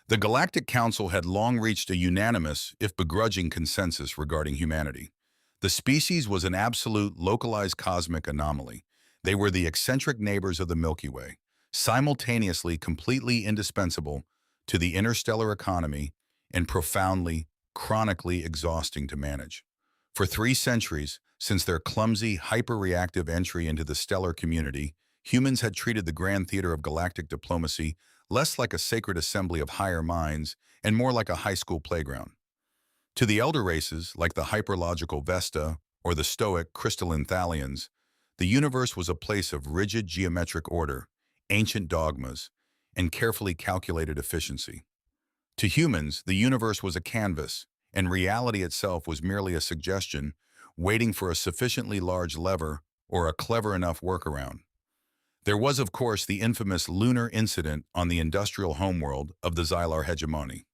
The Galactic Council had long reached a unanimous, if begrudging, consensus regarding humanity. The species was an absolute, localized cosmic anomaly. They were the eccentric neighbors of the Milky Way, simultaneously completely indispensable to the interstellar economy and profoundly, chronically exhausting to manage. For 3 centuries, since their clumsy, hyper-reactive entry into the stellar community, humans had treated the grand theater of galactic diplomacy less like a sacred assembly of higher minds and more like a high school playground. To the elder races, like the hyperlogical Vesta or the stoic crystalline Thalians, the universe was a place of rigid geometric order, ancient dogmas, and carefully calculated efficiency. To humans, the universe was a canvas, and reality itself was merely a suggestion, waiting for a sufficiently large lever or a clever enough workaround. There was, of course, the infamous lunar incident on the industrial homeworld of the Xylar hegemony.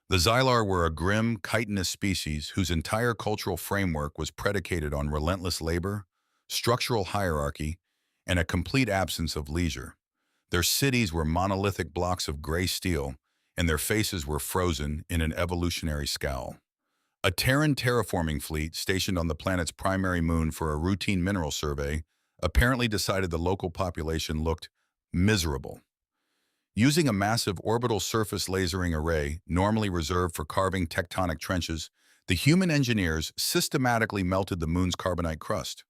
The Xylar were a grim, chitinous species whose entire cultural framework was predicated on relentless labor, structural hierarchy, and a complete absence of leisure. Their cities were monolithic blocks of gray steel, and their faces were frozen in an evolutionary scowl. A Terran terraforming fleet stationed on the planet's primary moon for a routine mineral survey apparently decided the local population looked miserable. Using a massive orbital surface lasering array, normally reserved for carving tectonic trenches, the human engineers systematically melted the moon's carbonite crust.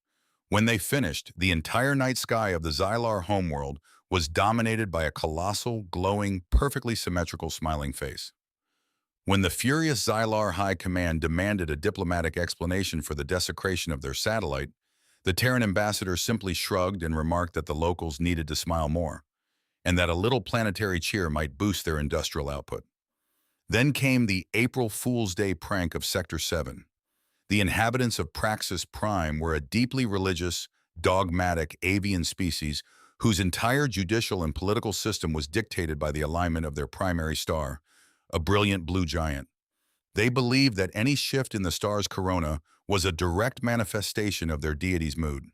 When they finished, the entire night sky of the Xylar homeworld was dominated by a colossal, glowing, perfectly symmetrical smiling face. When the furious Xylar High Command demanded a diplomatic explanation for the desecration of their satellite, the Terran ambassador simply shrugged and remarked that the locals needed to smile more, and that a little planetary cheer might boost their industrial output. Then came the April Fool's Day prank of Sector 7. The inhabitants of Praxis Prime were a deeply religious, dogmatic avian species whose entire judicial and political system was dictated by the alignment of their primary star, a brilliant blue giant. They believed that any shift in the star's corona was a direct manifestation of their deity's mood.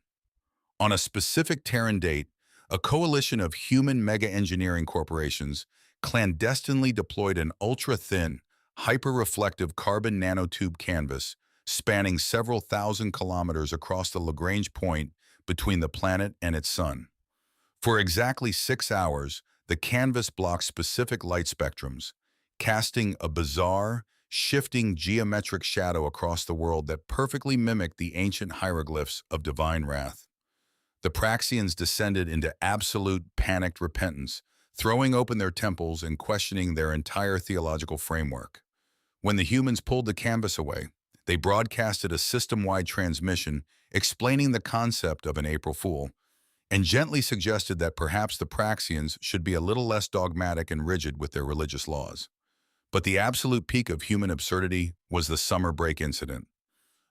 On a specific Terran date, a coalition of human mega-engineering corporations clandestinely deployed an ultra-thin, hyper-reflective carbon nanotube canvas spanning several thousand kilometers across the Lagrange point between the planet and its sun. For exactly 6 hours, the canvas blocked specific light spectrums, casting a bizarre, shifting geometric shadow across the world that perfectly mimicked the ancient hieroglyphs of divine wrath. The Praxians descended into absolute panicked repentance, throwing open their temples and questioning their entire theological framework. When the humans pulled the canvas away, they broadcasted a system-wide transmission explaining the concept of an April Fool, and gently suggested that perhaps the Praxians should be a little less dogmatic and rigid with their religious laws. But the absolute peak of human absurdity was the summer break incident.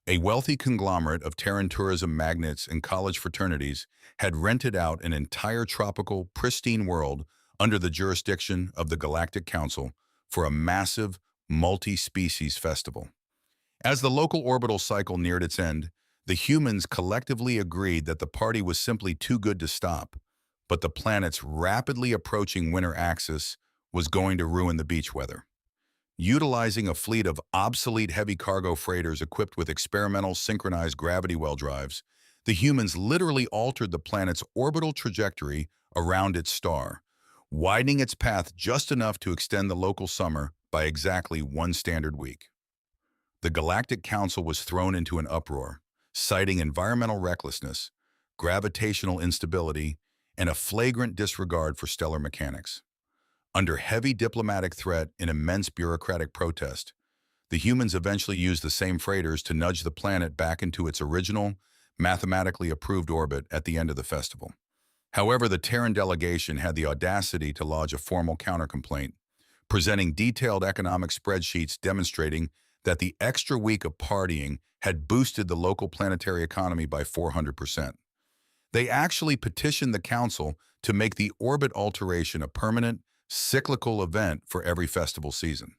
A wealthy conglomerate of Terran tourism magnates and college fraternities had rented out an entire tropical, pristine world under the jurisdiction of the Galactic Council for a massive, multi-species festival. As the local orbital cycle neared its end, the humans collectively agreed that the party was simply too good to stop, but the planet's rapidly approaching winter axis was going to ruin the beach weather. Utilizing a fleet of obsolete heavy cargo freighters equipped with experimental synchronized gravity well drives, the humans literally altered the planet's orbital trajectory around its star, widening its path just enough to extend the local summer by exactly 1 standard week. The Galactic Council was thrown into an uproar, citing environmental recklessness, gravitational instability, and a flagrant disregard for stellar mechanics. Under heavy diplomatic threat and immense bureaucratic protest, the humans eventually used the same freighters to nudge the planet back into its original, mathematically approved orbit at the end of the festival. However, the Terran delegation had the audacity to lodge a formal countercomplaint, presenting detailed economic spreadsheets demonstrating that the extra week of partying had boosted the local planetary economy by 400%. They actually petitioned the council to make the orbit alteration a permanent, cyclical event for every festival season.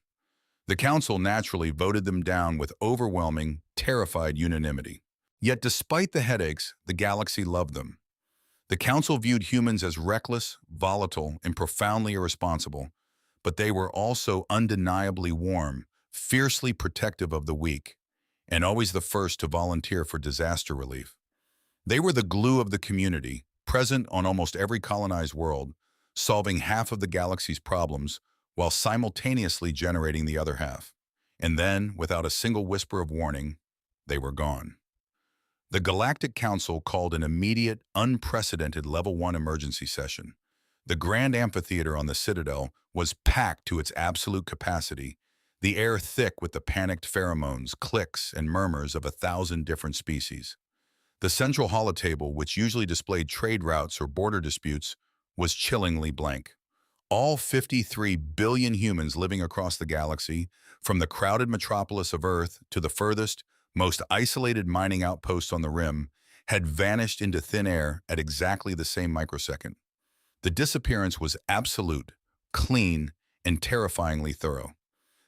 The council naturally voted them down with overwhelming, terrified unanimity. Yet despite the headaches, the galaxy loved them. The council viewed humans as reckless, volatile, and profoundly irresponsible, but they were also undeniably warm, fiercely protective of the weak, and always the first to volunteer for disaster relief. They were the glue of the community, present on almost every colonized world, solving half of the galaxy's problems while simultaneously generating the other half. And then, without a single whisper of warning, they were gone. The Galactic Council called an immediate, unprecedented Level 1 emergency session. The grand amphitheater on the Citadel was packed to its absolute capacity, the air thick with the panicked pheromones, clicks, and murmurs of 1,000 different species. The central holotable, which usually displayed trade routes or border disputes, was chillingly blank. All 53 billion humans living across the galaxy, from the crowded metropolis of Earth to the furthest, most isolated mining outpost on the rim, had vanished into thin air at exactly the same microsecond. The disappearance was absolute, clean, and terrifyingly thorough.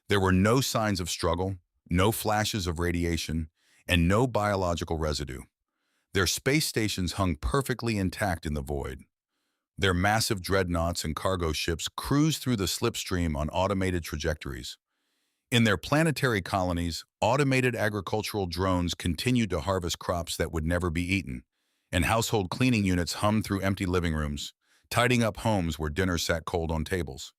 There were no signs of struggle, no flashes of radiation, and no biological residue. Their space stations hung perfectly intact in the void. Their massive dreadnoughts and cargo ships cruised through the slipstream on automated trajectories. In their planetary colonies, automated agricultural drones continued to harvest crops that would never be eaten, and household cleaning units hummed through empty living rooms, tidying up homes where dinner sat cold on tables.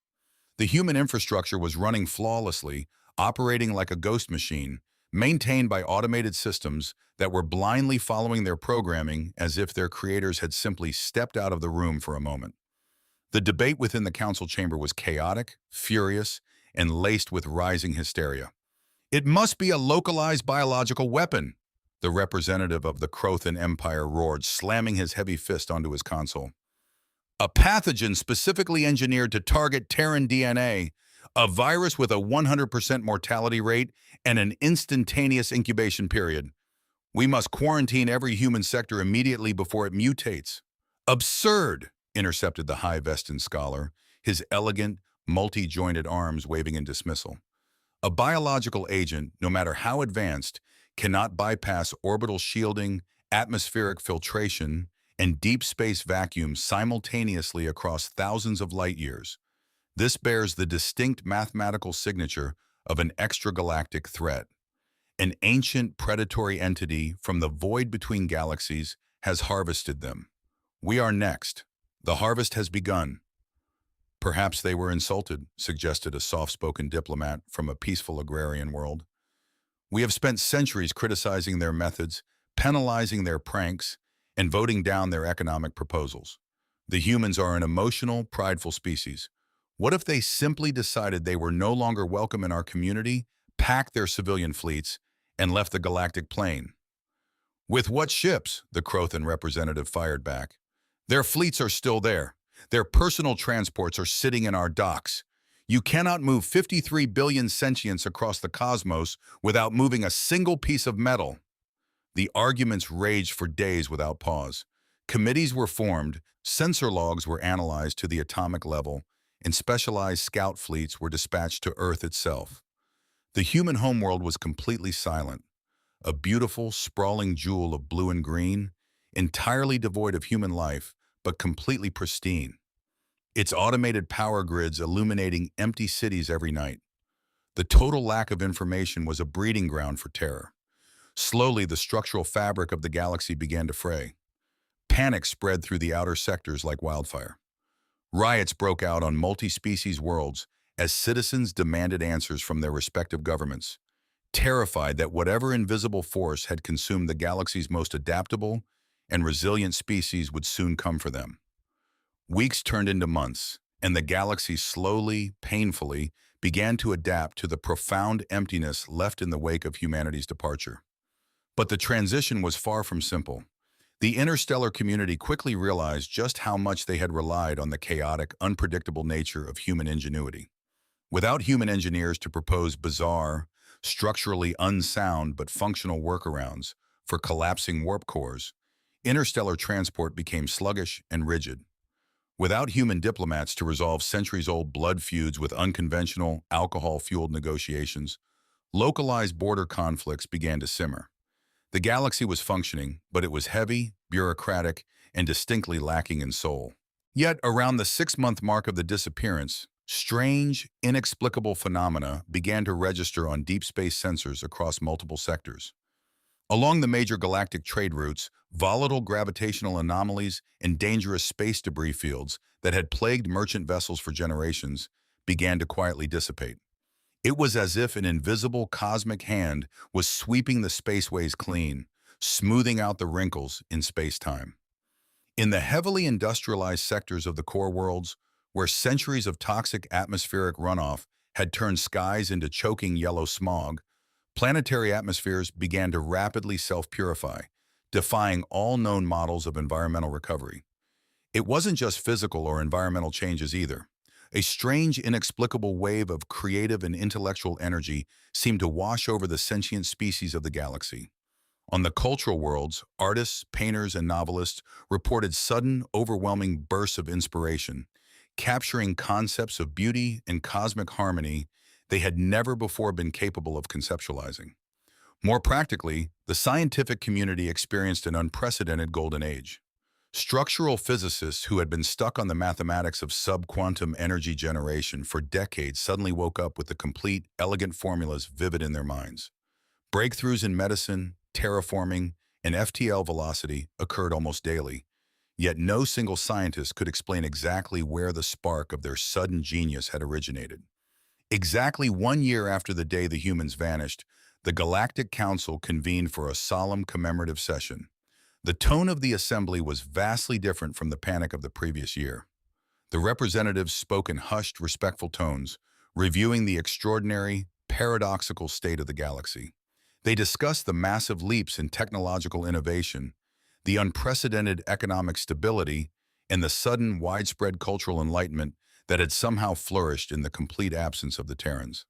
The human infrastructure was running flawlessly, operating like a ghost machine, maintained by automated systems that were blindly following their programming as if their creators had simply stepped out of the room for a moment. The debate within the council chamber was chaotic, furious, and laced with rising hysteria. "It must be a localized biological weapon," the representative of the Crothan Empire roared, slamming his heavy fist onto his console. "A pathogen specifically engineered to target Terran DNA, a virus with a 100% mortality rate and an instantaneous incubation period. We must quarantine every human sector immediately before it mutates." "Absurd," intercepted the high-vested scholar, his elegant, multi-jointed arms waving in dismissal. "A biological agent, no matter how advanced, cannot bypass orbital shielding, atmospheric filtration, and deep space vacuum simultaneously across thousands of light years. This bears the distinct mathematical signature of an extragalactic threat. An ancient predatory entity from the void between galaxies has harvested them. We are next. The harvest has begun." "Perhaps they were insulted," suggested a soft-spoken diplomat from a peaceful agrarian world. "We have spent centuries criticizing their methods, penalizing their pranks, and voting down their economic proposals. The humans are an emotional, prideful species. What if they simply decided they were no longer welcome in our community, packed their civilian fleets, and left the galactic plane?" "With what ships?" the Crothan representative fired back. "Their fleets are still there. Their personal transports are sitting in our docks. You cannot move 53 billion sentients across the cosmos without moving a single piece of metal." The arguments raged for days without pause. Committees were formed, sensor logs were analyzed to the atomic level, and specialized scout fleets were dispatched to Earth itself. The human homeworld was completely silent, a beautiful, sprawling jewel of blue and green, entirely devoid of human life, but completely pristine. Its automated power grids illuminating empty cities every night. The total lack of information was a breeding ground for terror. Slowly, the structural fabric of the galaxy began to fray. Panic spread through the outer sectors like wildfire. Riots broke out on multi-species worlds as citizens demanded answers from their respective governments, terrified that whatever invisible force had consumed the galaxy's most adaptable and resilient species would soon come for them. Weeks turned into months, and the galaxy slowly, painfully, began to adapt to the profound emptiness left in the wake of humanity's departure. But the transition was far from simple. The interstellar community quickly realized just how much they had relied on the chaotic, unpredictable nature of human ingenuity. Without human engineers to propose bizarre, structurally unsound but functional workarounds for collapsing warp cores, interstellar transport became sluggish and rigid. Without human diplomats to resolve centuries-old blood feuds with unconventional, alcohol-fueled negotiations, localized border conflicts began to simmer. The galaxy was functioning, but it was heavy, bureaucratic, and distinctly lacking in soul. Yet, around the 6-month mark of the disappearance, Strange, inexplicable phenomena began to register on deep space sensors across multiple sectors. Along the major galactic trade routes, volatile gravitational anomalies and dangerous space debris fields that had plagued merchant vessels for generations began to quietly dissipate. It was as if an invisible cosmic hand was sweeping the spaceways clean, smoothing out the wrinkles in space-time. In the heavily industrialized sectors of the core worlds, where centuries of toxic atmospheric runoff had turned skies into choking yellow smog, planetary atmospheres began to rapidly self-purify, defying all known models of environmental recovery. It wasn't just physical or environmental changes either. A strange, inexplicable wave of creative and intellectual energy seemed to wash over the sentient species of the galaxy. On the cultural worlds, artists, painters, and novelists reported sudden, overwhelming bursts of inspiration, capturing concepts of beauty and cosmic harmony they had never before been capable of conceptualizing. More practically, the scientific community experienced an unprecedented golden age. Structural physicists who had been stuck on the mathematics of subquantum energy generation for decades suddenly woke up with the complete, elegant formulas vivid in their minds. Breakthroughs in medicine, terraforming, and FTL velocity occurred almost daily, yet no single scientist could explain exactly where the spark of their sudden genius had originated. Exactly 1 year after the day the humans vanished, the Galactic Council convened for a solemn commemorative session. The tone of the assembly was vastly different from the panic of the previous year. The representatives spoke in hushed, respectful tones, reviewing the extraordinary, paradoxical state of the galaxy. They discussed the massive leaps in technological innovation, the unprecedented economic stability, and the sudden, widespread cultural enlightenment that had somehow flourished in the complete absence of the Terrans.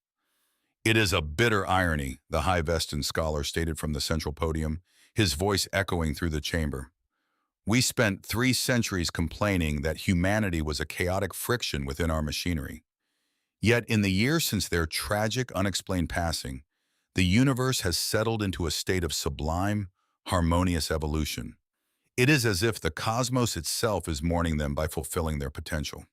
"It is a bitter irony," the high-vested scholar stated from the central podium, his voice echoing through the chamber. "We spent 3 centuries complaining that humanity was a chaotic friction within our machinery. Yet in the years since their tragic, unexplained passing, the universe has settled into a state of sublime, harmonious evolution. It is as if the cosmos itself is mourning them by fulfilling their potential."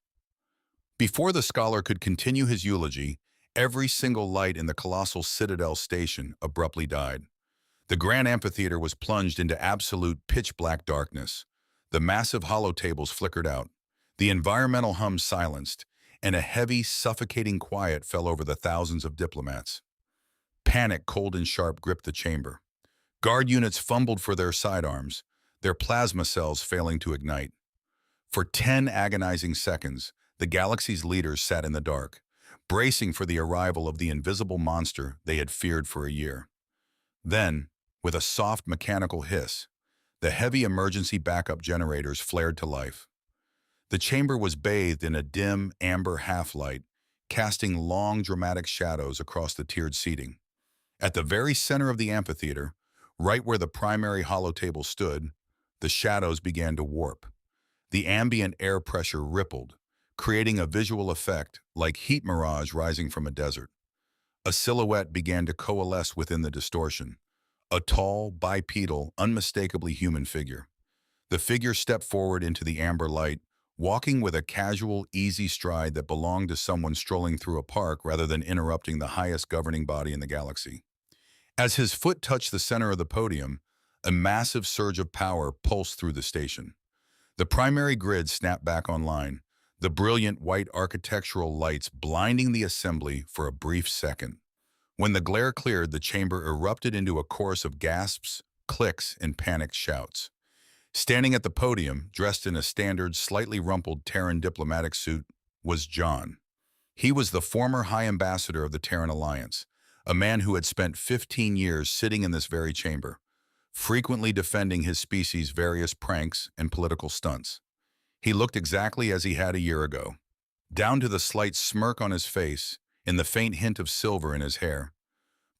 Before the scholar could continue his eulogy, every single light in the colossal Citadel station abruptly died. The grand amphitheater was plunged into absolute pitch-black darkness. The massive holotables flickered out. The environmental hum silenced, and a heavy, suffocating quiet fell over the thousands of diplomats. Panic, cold and sharp, gripped the chamber. Guard units fumbled for their sidearms, their plasma cells failing to ignite. For 10 agonizing seconds, the galaxy's leaders sat in the dark, bracing for the arrival of the invisible monster they had feared for a year. Then, with a soft mechanical hiss, the heavy emergency backup generators flared to life. The chamber was bathed in a dim, amber half-light, casting long, dramatic shadows across the tiered seating. At the very center of the amphitheater, right where the primary holotable stood, the shadows began to warp. The ambient air pressure rippled, creating a visual effect like heat mirage rising from a desert. A silhouette began to coalesce within the distortion, a tall, bipedal, unmistakably human figure. The figure stepped forward into the amber light, walking with a casual, easy stride that belonged to someone strolling through a park rather than interrupting the highest governing body in the galaxy. As his foot touched the center of the podium, a massive surge of power pulsed through the station. The primary grid snapped back online, the brilliant white architectural lights blinding the assembly for a brief second. When the glare cleared, the chamber erupted into a chorus of gasps, clicks, and panicked shouts. Standing at the podium, dressed in a standard, slightly rumpled Terran diplomatic suit, was John. He was the former High Ambassador of the Terran Alliance, a man who had spent 15 years sitting in this very chamber, frequently defending his species' various pranks and political stunts. He looked exactly as he had a year ago, down to the slight smirk on his face and the faint hint of silver in his hair.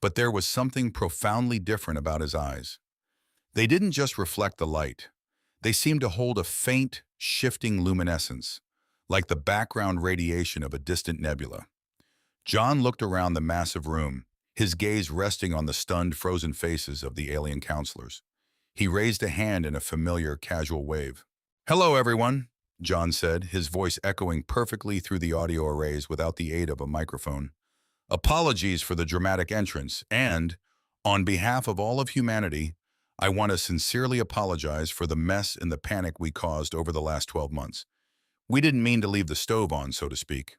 But there was something profoundly different about his eyes. They didn't just reflect the light. They seemed to hold a faint, shifting luminescence, like the background radiation of a distant nebula. John looked around the massive room, his gaze resting on the stunned, frozen faces of the alien counselors. He raised a hand in a familiar, casual wave. "Hello, everyone. John said, his voice echoing perfectly through the audio arrays without the aid of a microphone. Apologies for the dramatic entrance, and, on behalf of all of humanity, I want to sincerely apologize for the mess and the panic we caused over the last 12 months. We didn't mean to leave the stove on, so to speak.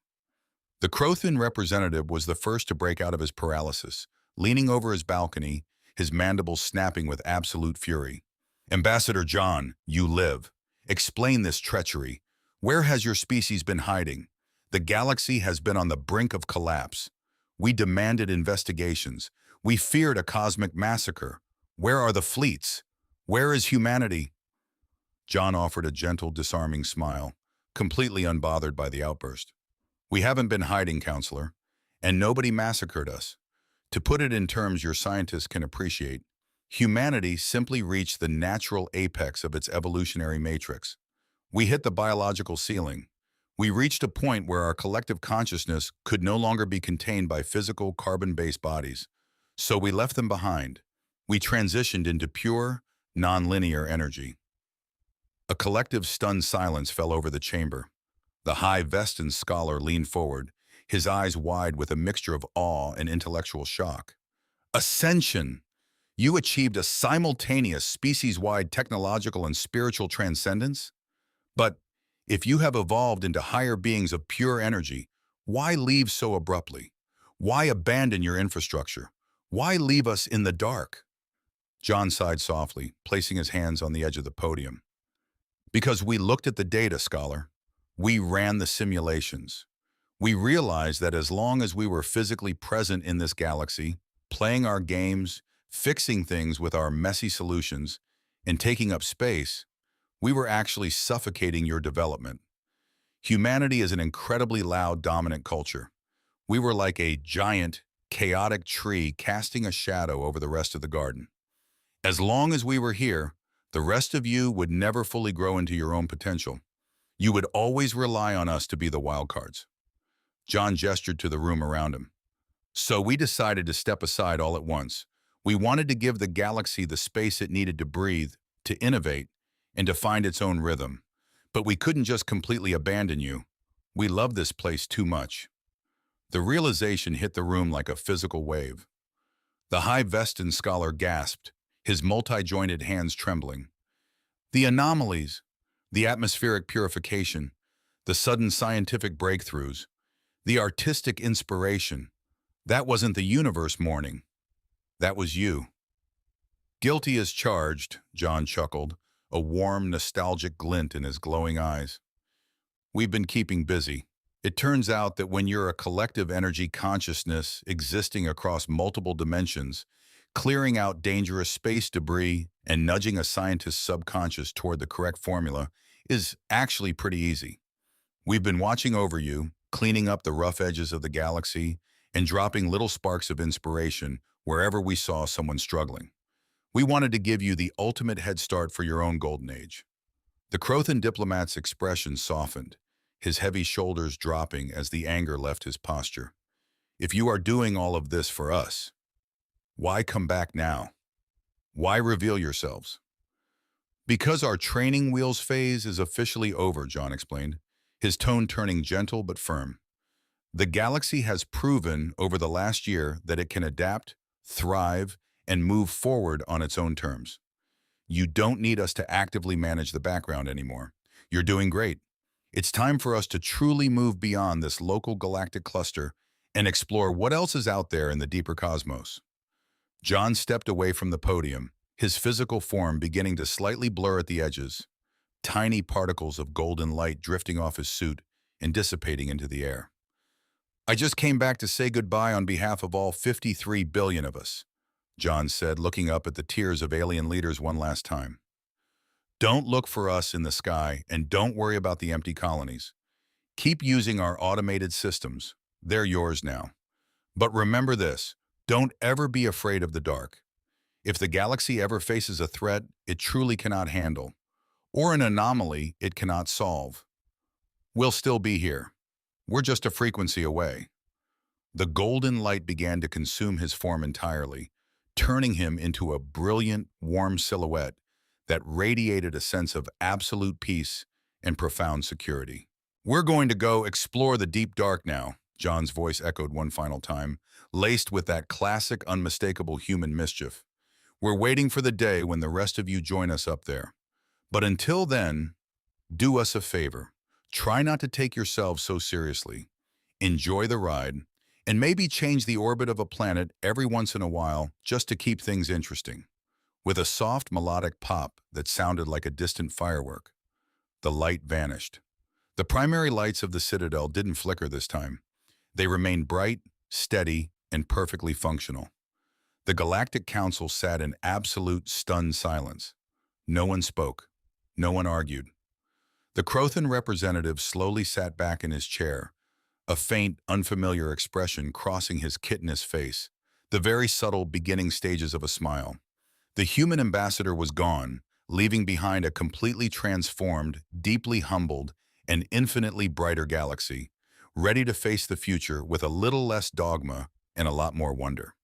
The Crothan representative was the first to break out of his paralysis, leaning over his balcony, his mandibles snapping with absolute fury. Ambassador John, you live. Explain this treachery. Where has your species been hiding? The galaxy has been on the brink of collapse. We demanded investigations. We feared a cosmic massacre. Where are the fleets? Where is humanity? John offered a gentle, disarming smile, completely unbothered by the outburst. We haven't been hiding, counselor, and nobody massacred us. To put it in terms your scientists can appreciate, humanity simply reached the natural apex of its evolutionary matrix. We hit the biological ceiling. We reached a point where our collective consciousness could no longer be contained by physical carbon-based bodies. So we left them behind. We transitioned into pure, non-linear energy. A collective stunned silence fell over the chamber. The high-vested scholar leaned forward, his eyes wide with a mixture of awe and intellectual shock. Ascension! You achieved a simultaneous species-wide technological and spiritual transcendence? But if you have evolved into higher beings of pure energy, why leave so abruptly? Why abandon your infrastructure? Why leave us in the dark? John sighed softly, placing his hands on the edge of the podium. Because we looked at the data, scholar. We ran the simulations. We realized that as long as we were physically present in this galaxy, playing our games, fixing things with our messy solutions, and taking up space, we were actually suffocating your development. Humanity is an incredibly loud, dominant culture. We were like a giant, chaotic tree casting a shadow over the rest of the garden. As long as we were here, the rest of you would never fully grow into your own potential. You would always rely on us to be the wildcards. John gestured to the room around him. So we decided to step aside all at once. We wanted to give the galaxy the space it needed to breathe, to innovate, and to find its own rhythm. But we couldn't just completely abandon you. We love this place too much. The realization hit the room like a physical wave. The high-vested scholar gasped, his multi-jointed hands trembling. The anomalies, the atmospheric purification, the sudden scientific breakthroughs, the artistic inspiration, that wasn't the universe mourning. That was you. Guilty as charged, John chuckled, a warm, nostalgic glint in his glowing eyes. We've been keeping busy. It turns out that when you're a collective energy consciousness existing across multiple dimensions, clearing out dangerous space debris and nudging a scientist's subconscious toward the correct formula is actually pretty easy. We've been watching over you, cleaning up the rough edges of the galaxy, and dropping little sparks of inspiration wherever we saw someone struggling. We wanted to give you the ultimate head start for your own golden age. The Crothan diplomat's expression softened, his heavy shoulders dropping as the anger left his posture. If you are doing all of this for us, why come back now? Why reveal yourselves? Because our training wheels phase is officially over, John explained, his tone turning gentle but firm. The galaxy has proven over the last year that it can adapt, thrive, and move forward on its own terms. You don't need us to actively manage the background anymore. You're doing great. It's time for us to truly move beyond this local galactic cluster and explore what else is out there in the deeper cosmos. John stepped away from the podium, his physical form beginning to slightly blur at the edges, tiny particles of golden light drifting off his suit and dissipating into the air. I just came back to say goodbye on behalf of all 53 billion of us, John said, looking up at the tiers of alien leaders one last time. Don't look for us in the sky and don't worry about the empty colonies. Keep using our automated systems. They're yours now. But remember this, don't ever be afraid of the dark. If the galaxy ever faces a threat it truly cannot handle, or an anomaly it cannot solve, we'll still be here. We're just a frequency away. The golden light began to consume his form entirely, turning him into a brilliant, warm silhouette that radiated a sense of absolute peace and profound security. "We're going to go explore the deep dark now," John's voice echoed one final time, laced with that classic unmistakable human mischief. "We're waiting for the day when the rest of you join us up there. But until then, do us a favor. Try not to take yourselves so seriously. Enjoy the ride, and maybe change the orbit of a planet every once in a while just to keep things interesting." With a soft melodic pop that sounded like a distant firework, the light vanished. The primary lights of the Citadel didn't flicker this time. They remained bright, steady, and perfectly functional. The Galactic Council sat in absolute stunned silence. No one spoke. No one argued. The Crothan representative slowly sat back in his chair, a faint, unfamiliar expression crossing his chitinous face, the very subtle beginning stages of a smile. The human ambassador was gone, leaving behind a completely transformed, deeply humbled, and infinitely brighter galaxy, ready to face the future with a little less dogma and a lot more wonder.